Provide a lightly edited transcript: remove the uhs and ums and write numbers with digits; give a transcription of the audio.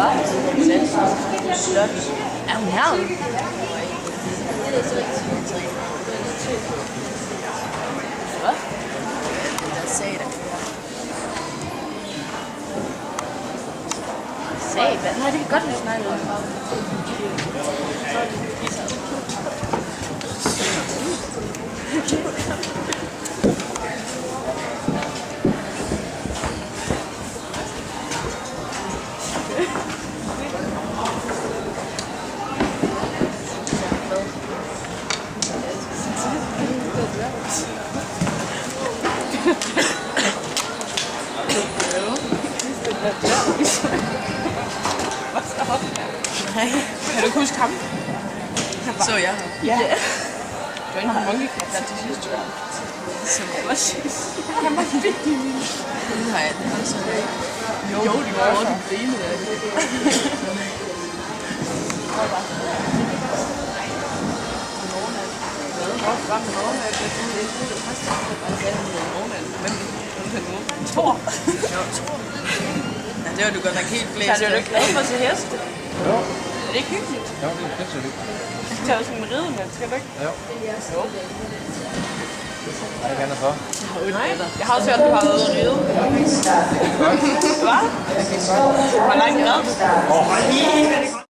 Slot. Er hun herude? Hvad? Der sagde det. Satan. Nej, det kan godt være snakket om. Nej. Kan du ikke huske ham? Så jeg. Ja. Det var en monkey club der til sidst, tror jeg. Så jeg var sidst. Han var vigtig. Nej, det var så ikke. Jo, det var også. Thor. Ja, det var du godt nok helt blæst. Så er du ikke glad for at se heste? Jo. Er det ikke hyggeligt? Jo, det er fedt, så det. Du tager sådan en ridemand, skal du ikke? Jo. Jo. Nej, jeg kan for. Nej, jeg har også hørt, at du har været ude at ride. Hvad? Hvor langt er det?